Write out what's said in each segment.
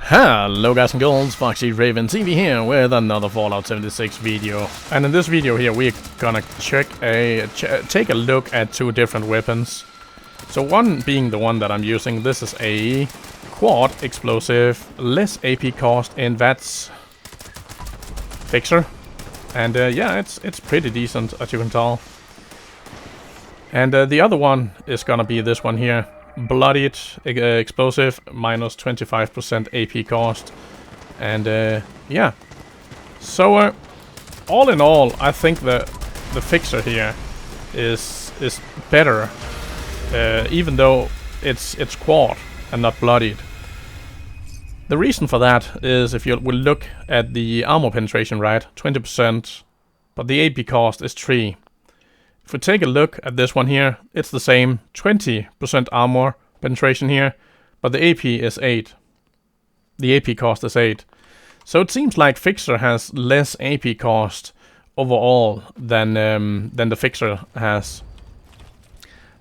Hello guys and girls, FoxyRaven-TV here with another Fallout 76 video. And in this video here we're gonna take a look at two different weapons. So one being the one that I'm using. This is a quad explosive, less AP cost in VATS fixer. And yeah, it's pretty decent as you can tell. And the other one is gonna be this one here. Bloodied explosive, minus 25% AP cost. And yeah. So all in all, I think the fixer here is better, even though it's quad and not bloodied. The reason for that is if you will look at the armor penetration, right, 20%, but the AP cost is 3. If we take a look at this one here, it's the same, 20% armor penetration here, but the AP is 8. The AP cost is 8. So it seems like Fixer has less AP cost overall than the Fixer has.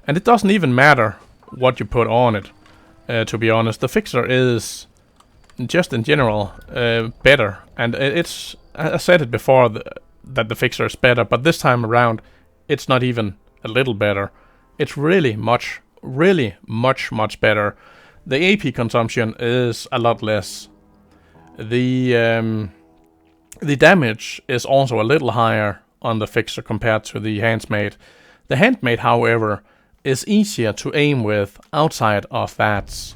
And it doesn't even matter what you put on it, to be honest. The Fixer is, just in general, better. And it's, I said it before, that the Fixer is better, but this time around, it's not even a little better. It's really much better. The AP consumption is a lot less. The damage is also a little higher on the Fixer compared to the Handmade. The Handmade, however, is easier to aim with outside of VATS,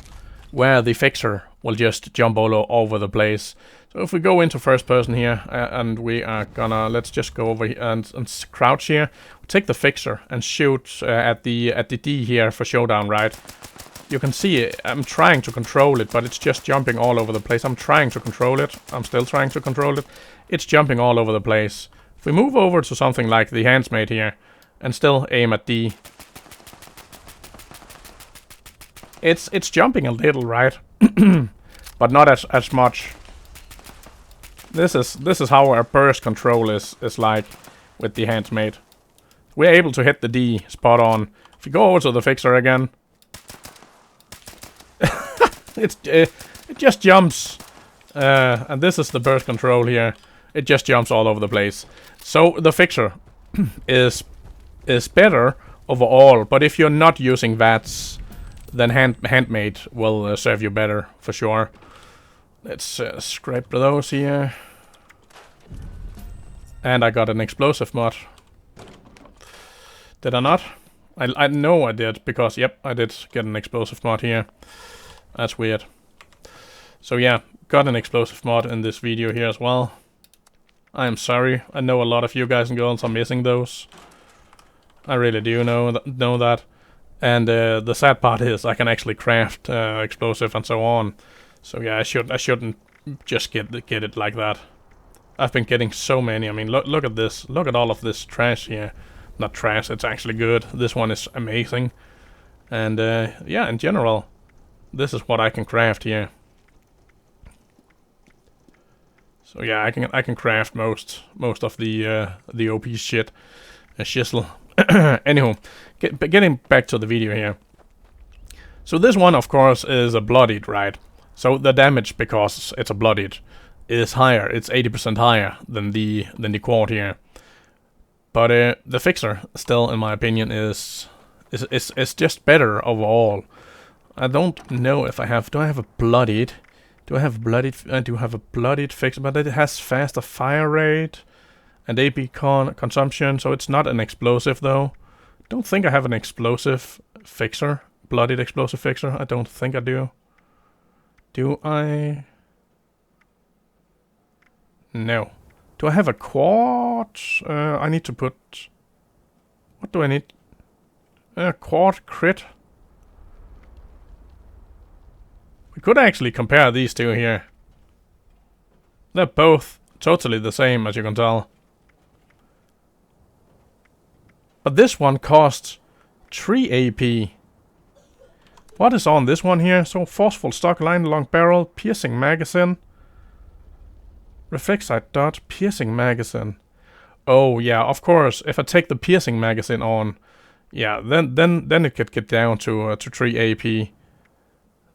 where the Fixer will just jump all over the place. So if we go into first person here, and we are gonna, let's just go over here and crouch here. Take the Fixer and shoot at the D here for showdown, right? You can see I'm trying to control it, but it's just jumping all over the place. I'm trying to control it. I'm still trying to control it. It's jumping all over the place. If we move over to something like the Handmade here and still aim at D, it's jumping a little, right? But not as much. This is how our burst control is like with the Handmade. We're able to hit the D spot on. If you go over to the Fixer again, it just jumps. And this is the burst control here. It just jumps all over the place. So the Fixer is better overall. But if you're not using VATS, then Handmade will serve you better for sure. Let's scrape those here. And I got an explosive mod. Did I not? I know I did, because, yep, I did get an explosive mod here. That's weird. So yeah, got an explosive mod in this video here as well. I am sorry. I know a lot of you guys and girls are missing those. I really do know that. And the sad part is I can actually craft explosive and so on. So yeah, I shouldn't just get it like that. I've been getting so many. I mean, look at this. Look at all of this trash here. Not trash, it's actually good. This one is amazing. And yeah, in general, this is what I can craft here. So yeah, I can craft most of the OP shit. A shizzle. Anywho, getting back to the video here. So this one, of course, is a Bloodied, right? So the damage, because it's a Bloodied, is higher. It's 80% higher than the quad here. But the Fixer, still, in my opinion, is just better overall. I don't know if I have. Do I have a Bloodied? Do I have Bloodied? I do have a Bloodied Fixer, but it has faster fire rate and AP consumption, so it's not an explosive though. Don't think I have an explosive Fixer, Bloodied explosive Fixer. I don't think I do. Do I? No. Do I have a quad? I need to put... What do I need? A quad crit. We could actually compare these two here. They're both totally the same, as you can tell. But this one costs 3 AP. What is on this one here? So forceful stock line, long barrel, piercing magazine. Reflexite dot, piercing magazine. Oh yeah, of course. If I take the piercing magazine on, yeah, then it could get down to 3 AP.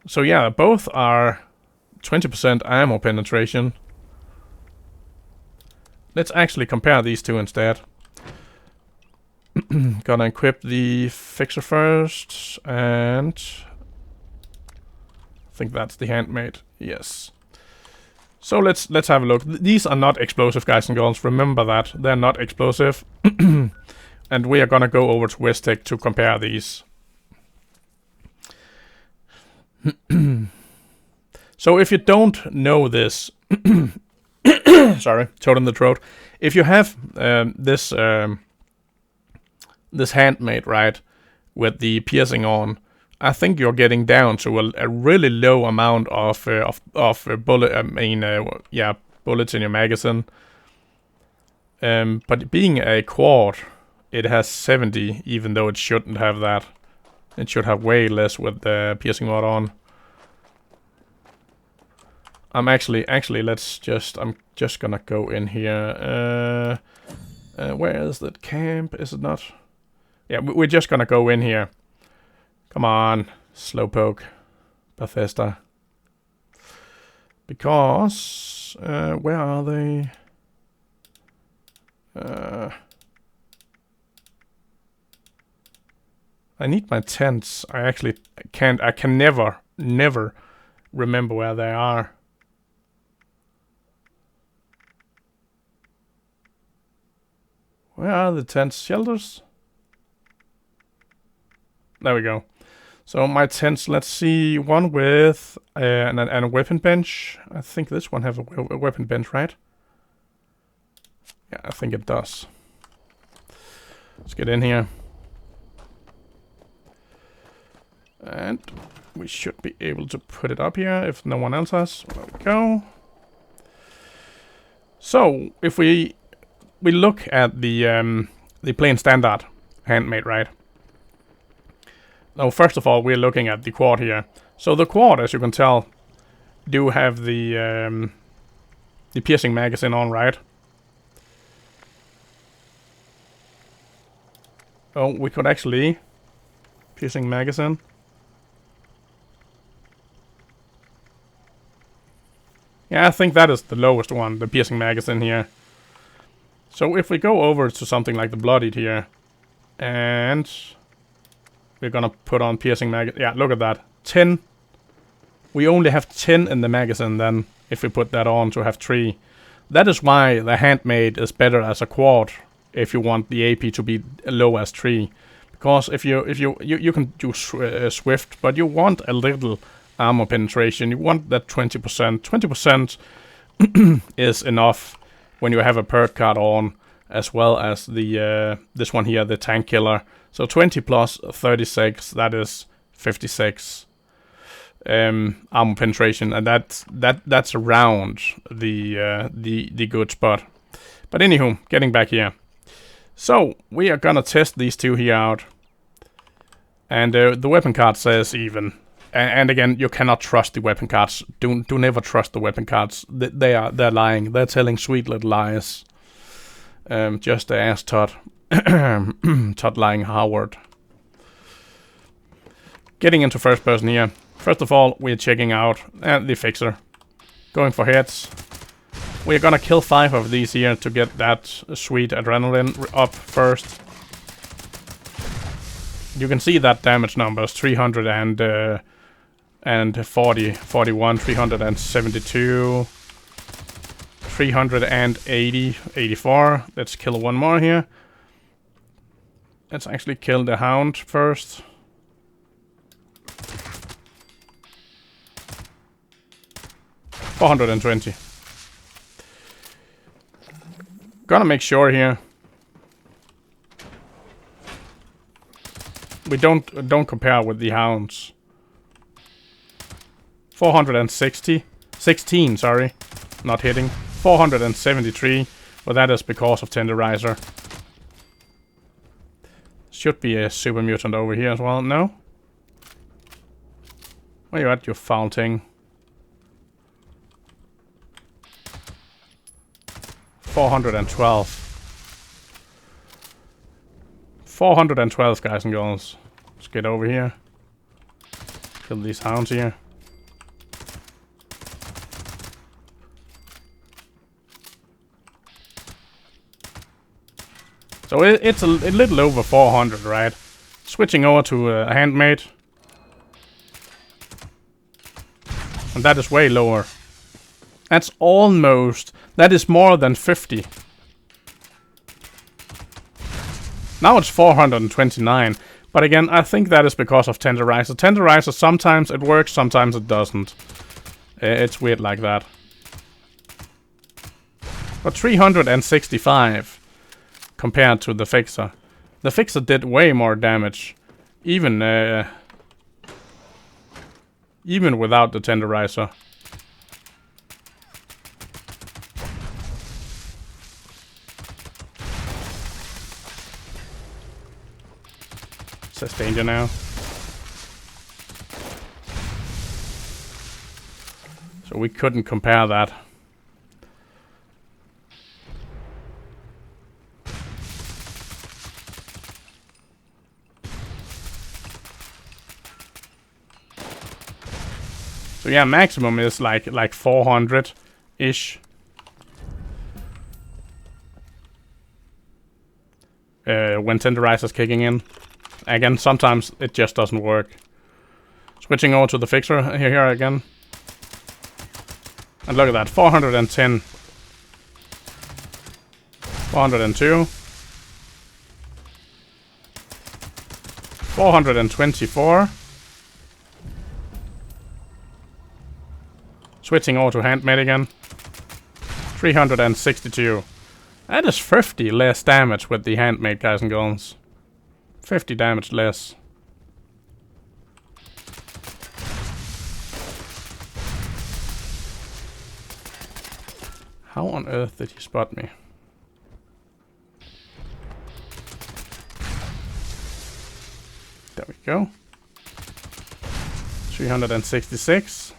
So yeah, both are 20% ammo penetration. Let's actually compare these two instead. Gonna equip the fixer first, and I think that's the handmade. Yes. So let's have a look. These are not explosive, guys and girls. Remember that they're not explosive. And we are gonna go over to Westtech to compare these. So if you don't know this, sorry, toad in the throat. If you have this handmade, right, with the piercing on, I think you're getting down to a really low amount of bullets in your magazine. But being a quad, it has 70, even though it shouldn't have that. It should have way less with the piercing mod on. I'm just gonna go in here. Where is that camp? Is it not? Yeah, we're just gonna go in here. Come on, Slowpoke, Bethesda. Because, where are they? I need my tents. I can never remember where they are. Where are the tent shelters? There we go. So my tents, let's see, one with and a weapon bench. I think this one has a weapon bench, right? Yeah, I think it does. Let's get in here. And we should be able to put it up here if no one else has. There we go. So if we look at the plain standard handmade, right? Now, first of all, we're looking at the quad here. So the quad, as you can tell, do have the piercing magazine on, right? Oh, we could actually piercing magazine. Yeah, I think that is the lowest one, the piercing magazine here. So if we go over to something like the Bloodied here, and we're gonna put on piercing magazine. Yeah, look at that. 10. We only have 10 in the magazine then, if we put that on to have 3. That is why the handmade is better as a quad, if you want the AP to be low as 3. Because if you can do swift, but you want a little armor penetration. You want that 20%. 20% is enough when you have a perk card on, as well as the this one here, the tank killer. So 20 plus 36, that is 56 armor penetration, and that's around the good spot. But anywho, getting back here. So we are gonna test these two here out, and the weapon card says even. And again, you cannot trust the weapon cards. Do never trust the weapon cards. They're lying. They're telling sweet little lies. Just ask Todd. Todd lying Howard. Getting into first person here. First of all, we're checking out the fixer. Going for hits. We're gonna kill 5 of these here to get that sweet adrenaline up first. You can see that damage numbers, 300 and 41, 372, 380, 84. Let's kill one more here. Let's actually kill the hound first. $420. Gonna make sure here we don't compare with the hounds. 416, sorry, not hitting. 473, but that is because of Tenderizer. Should be a super mutant over here as well. No? Where you at, you foul thing? 412. 412, guys and girls. Let's get over here. Kill these hounds here. So it's a little over 400, right? Switching over to Handmade. And that is way lower. That's almost... That is more than 50. Now it's 429. But again, I think that is because of Tenderizer. Tenderizer, sometimes it works, sometimes it doesn't. It's weird like that. But 365 compared to the Fixer. The Fixer did way more damage. Even without the Tenderizer. It says danger now. So we couldn't compare that. So yeah, maximum is like 400-ish. When Tenderizer's kicking in. Again, sometimes it just doesn't work. Switching over to the Fixer here again. And look at that, 410. 402. 424. Switching over to Handmade again. 362. That is 50 less damage with the Handmade, guys and girls. 50 damage less. How on earth did he spot me? There we go. 366.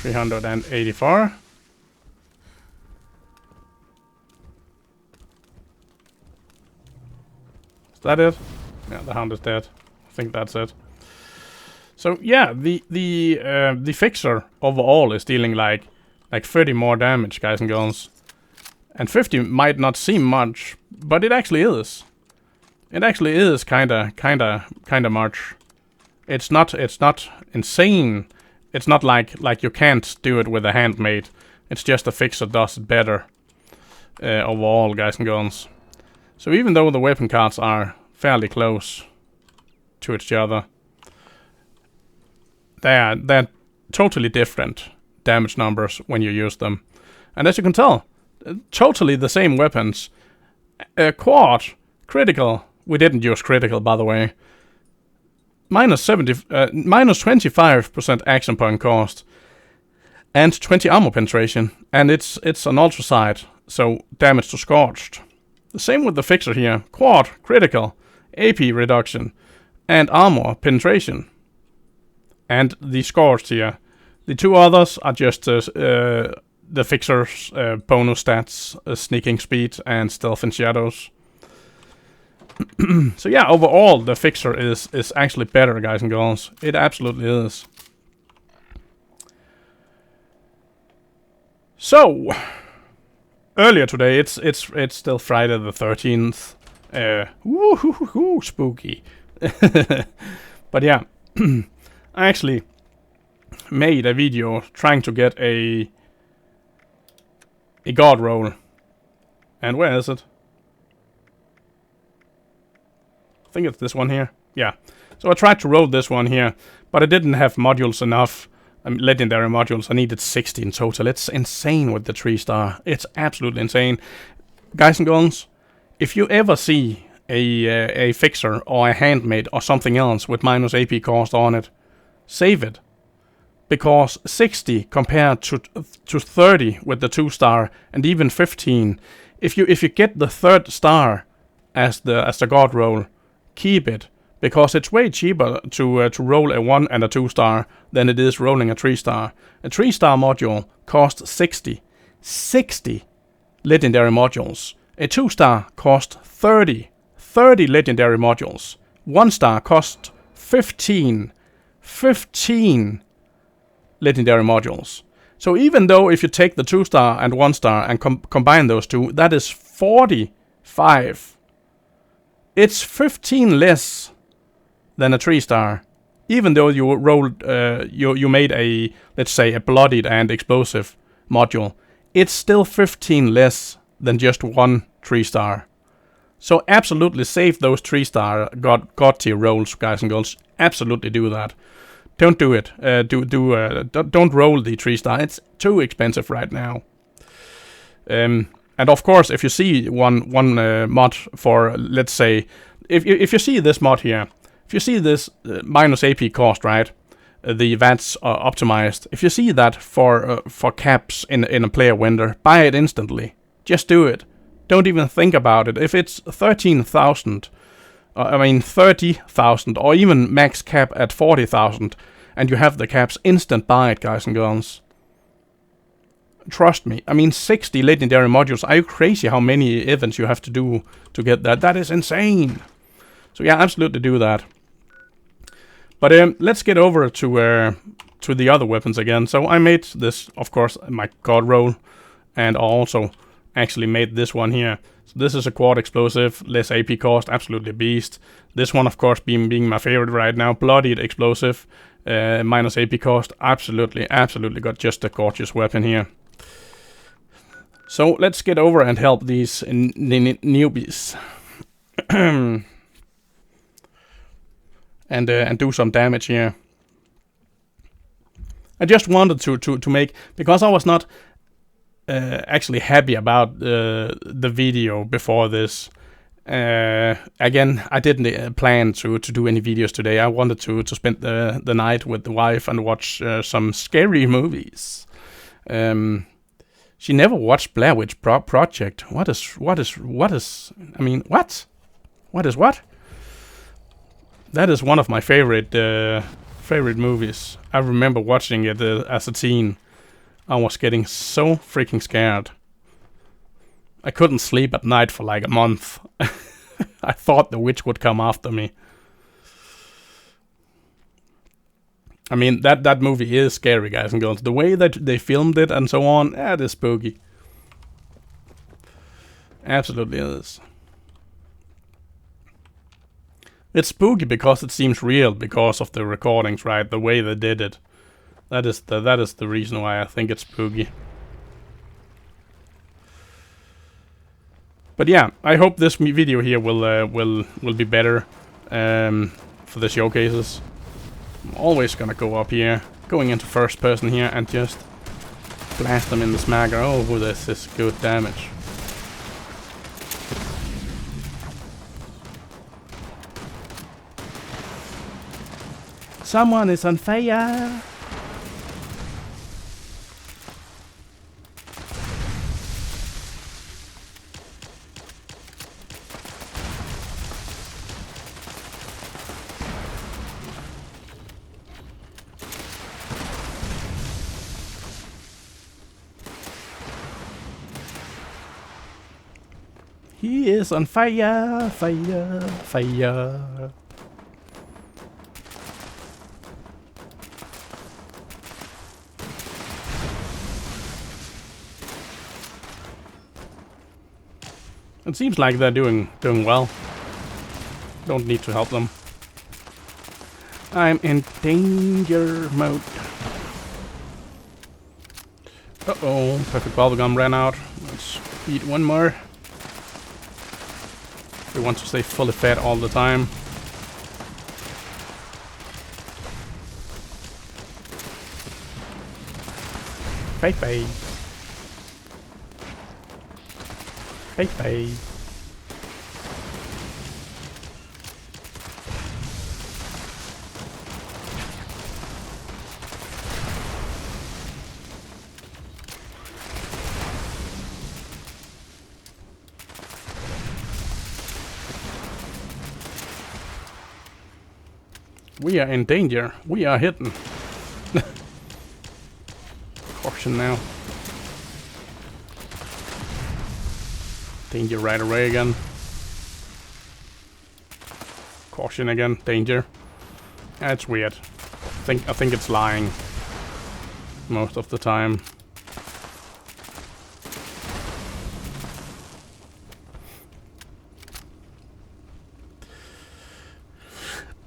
384. Is that it? Yeah, the hound is dead. I think that's it. So yeah, the Fixer overall is dealing like 30 more damage, guys and girls. And 50 might not seem much, but it actually is. It actually is kinda much. It's not insane. It's not like you can't do it with a Handmade. It's just the Fixer does it better overall, guys and girls. So even though the weapon cards are fairly close to each other, they're totally different damage numbers when you use them. And as you can tell, totally the same weapons. Quad, critical. We didn't use critical, by the way. Minus 25% action point cost. And 20 armor penetration. And it's an ultra sight, so damage to scorched. The same with the Fixer here. Quad, critical, AP reduction, and armor penetration. And the scorched here. The two others are just the Fixer's bonus stats, sneaking speed, and stealth and shadows. So yeah, overall the Fixer is actually better, guys and girls. It absolutely is. So earlier today, it's still Friday the 13th. Woohoo, spooky. But yeah, I actually made a video trying to get a god roll. And where is it? I think it's this one here. Yeah. So I tried to roll this one here, but I didn't have modules enough. Legendary modules. I needed 60 in total. It's insane with the 3-star. It's absolutely insane. Guys and girls, if you ever see a Fixer or a Handmade or something else with minus AP cost on it, save it. Because 60 compared to 30 with the 2-star and even 15, if you get the 3rd star as the god roll, keep it, because it's way cheaper to roll a 1 and a 2-star than it is rolling a 3-star. A 3-star module costs 60 legendary modules. A 2-star costs 30 legendary modules. 1-star costs 15 legendary modules. So even though if you take the 2-star and 1-star and combine those two, that is 45. It's 15 less than a 3-star. Even though you rolled, you made a, let's say, a bloodied and explosive module, it's still 15 less than just one 3-star. So absolutely save those 3-star god tier rolls, guys and girls. Absolutely do that. Don't do it. Don't roll the 3-star. It's too expensive right now. And of course, if you see one mod for, let's say, if you see this mod here, if you see this minus AP cost, right? The VATs are optimized. If you see that for caps in a player window, buy it instantly. Just do it. Don't even think about it. If it's 13,000, 30,000, or even max cap at 40,000, and you have the caps, instant buy it, guys and girls. Trust me. I mean, 60 legendary modules. Are you crazy how many events you have to do to get that? That is insane. So yeah, absolutely do that. But let's get over to the other weapons again. So I made this, of course, my god roll, and also actually made this one here. So this is a quad explosive, less AP cost, absolutely beast. This one, of course, being my favorite right now, bloodied explosive, minus AP cost, absolutely got just a gorgeous weapon here. So let's get over and help these newbies. And do some damage here. I just wanted to make, because I was not actually happy about the video before this. Again, I didn't plan to do any videos today. I wanted to spend the night with the wife and watch some scary movies. She never watched Blair Witch Project. What is? I mean, what? What is what? That is one of my favorite movies. I remember watching it as a teen. I was getting so freaking scared. I couldn't sleep at night for like a month. I thought the witch would come after me. I mean, that movie is scary, guys and girls. The way that they filmed it and so on, it is spooky. Absolutely is. It's spooky because it seems real because of the recordings, right? The way they did it. That is the reason why I think it's spooky. But yeah, I hope this video here will be better for the showcases. I'm always gonna go up here, going into first person here and just blast them in the smacker. Oh, this is good damage. Someone is on fire! He is on fire, fire, fire. It seems like they're doing well. Don't need to help them. I'm in danger mode. Uh-oh, perfect bubblegum ran out. Let's eat one more. We want to stay fully fed all the time. Bye-bye. Bye-bye. We are in danger. We are hidden. Caution now. Danger right away again. Caution again. Danger. That's weird. I think it's lying most of the time.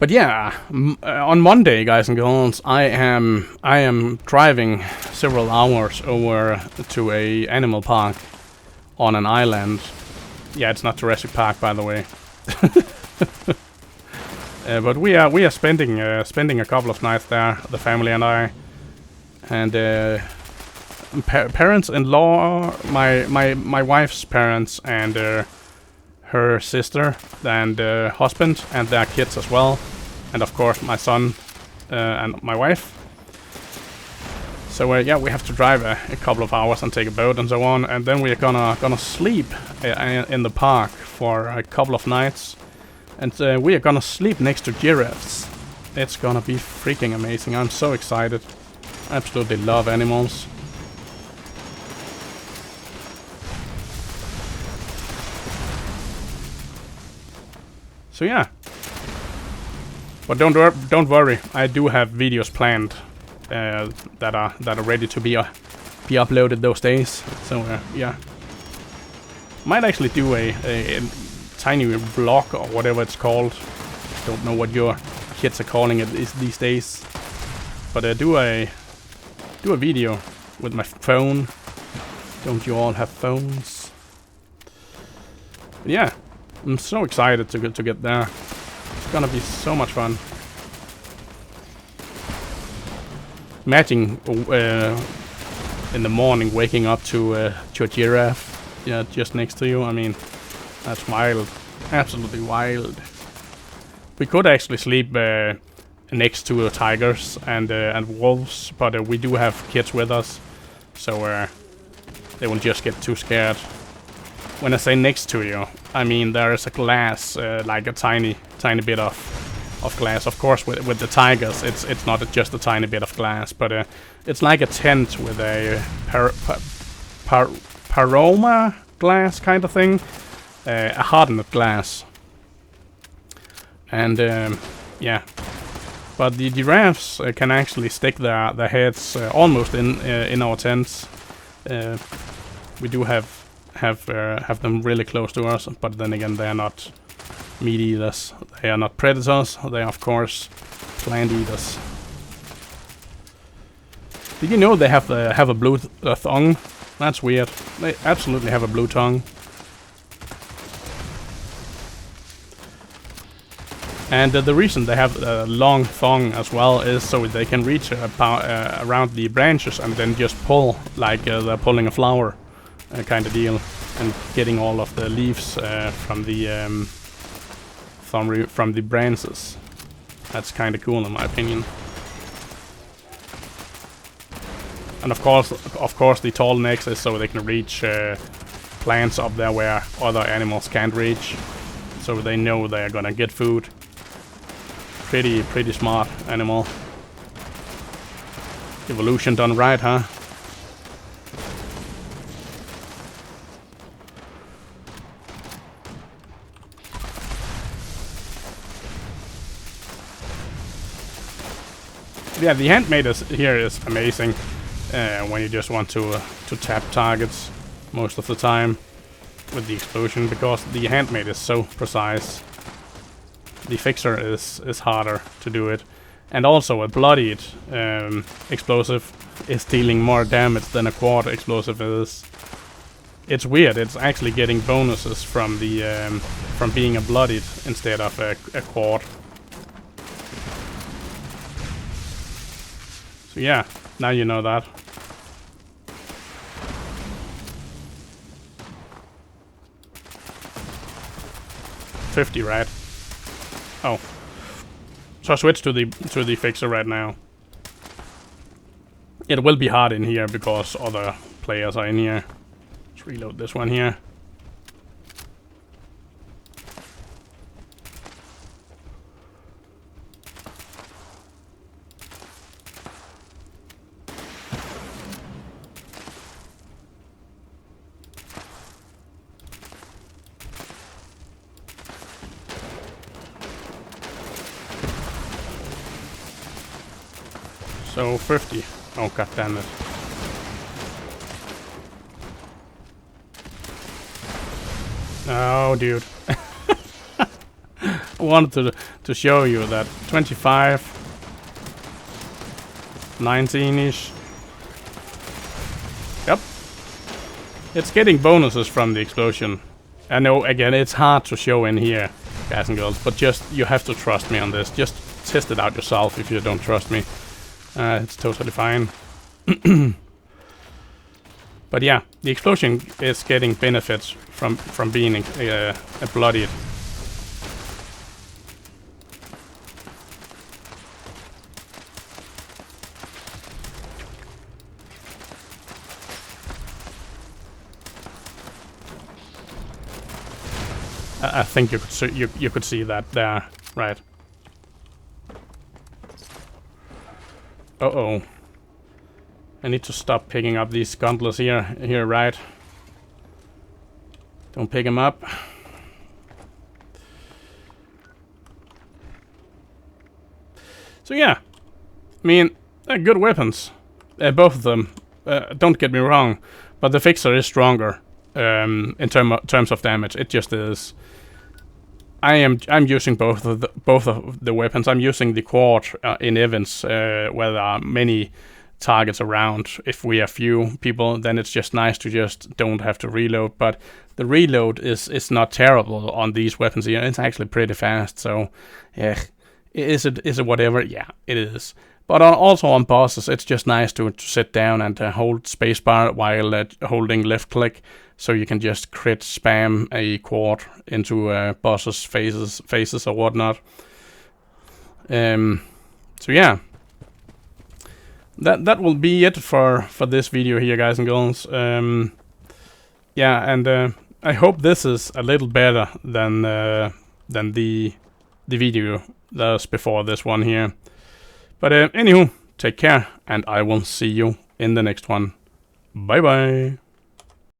But yeah, on Monday, guys and girls, I am driving several hours over to a animal park on an island. Yeah, it's not Jurassic Park, by the way. But we are spending a couple of nights there, the family and I, and parents-in-law, my wife's parents and her sister and husband and their kids as well, and of course my son and my wife. So yeah, we have to drive a couple of hours and take a boat and so on, and then we're gonna sleep in the park for a couple of nights, and we are gonna sleep next to giraffes. It's gonna be freaking amazing. I'm so excited. I absolutely love animals. So yeah, but don't worry. I do have videos planned that are ready to be uploaded those days. So yeah, might actually do a tiny vlog or whatever it's called. Don't know what your kids are calling it these days. But do a video with my phone. Don't you all have phones? But yeah. I'm so excited to get there. It's gonna be so much fun. Imagine in the morning waking up to a giraffe, yeah, just next to you. I mean, that's wild, absolutely wild. We could actually sleep next to tigers and wolves, but we do have kids with us, so they will just get too scared. When I say next to you, I mean there is a glass, like a tiny bit of glass. Of course, with the tigers, it's not just a tiny bit of glass, but it's like a tent with a paroma glass kind of thing, a hardened glass. And yeah, but the giraffes can actually stick their heads almost in our tents. We do have them really close to us, but then again, they are not meat eaters. They are not predators. They are, of course, plant eaters. Did you know they have a blue tongue? That's weird. They absolutely have a blue tongue. And the reason they have a long tongue as well is so they can reach around the branches and then just pull, like they're pulling a flower. Kind of deal, and getting all of the leaves from the branches. That's kind of cool in my opinion. And of course, the tall necks is so they can reach plants up there where other animals can't reach, so they know they are gonna get food. Pretty smart animal. Evolution done right, huh? Yeah, the Handmade here is amazing when you just want to tap targets most of the time with the explosion, because the Handmade is so precise. The Fixer is harder to do it, and also a Bloodied explosive is dealing more damage than a quad explosive is. It's weird. It's actually getting bonuses from the from being a Bloodied instead of a quad. So yeah, now you know that. $50, right? Oh. So I switched to the Fixer right now. It will be hard in here because other players are in here. Let's reload this one here. So 50. Oh, god damn it. Oh, dude. wanted to show you that 25, 19-ish. Yep. It's getting bonuses from the explosion. I know, again, it's hard to show in here, guys and girls, but just, you have to trust me on this. Just test it out yourself if you don't trust me. It's totally fine. But yeah, the explosion is getting benefits from being a Bloodied. I think you could see that there, right? Uh-oh. I need to stop picking up these gondolas here, right? Don't pick them up. So yeah, I mean, good weapons, both of them. Don't get me wrong, but the Fixer is stronger in terms of damage. It just is. I'm using both of the weapons. I'm using the quad in events where there are many targets around. If we are few people, then it's just nice to just don't have to reload. But the reload is not terrible on these weapons here. It's actually pretty fast. So, yeah, is it whatever? Yeah, it is. But also on bosses, it's just nice to sit down and hold spacebar while holding left click, so you can just crit spam a quad into bosses' faces or whatnot. So yeah, that will be it for this video here, guys and girls. Yeah, and I hope this is a little better than the video that was before this one here. But anywho, take care, and I will see you in the next one. Bye bye.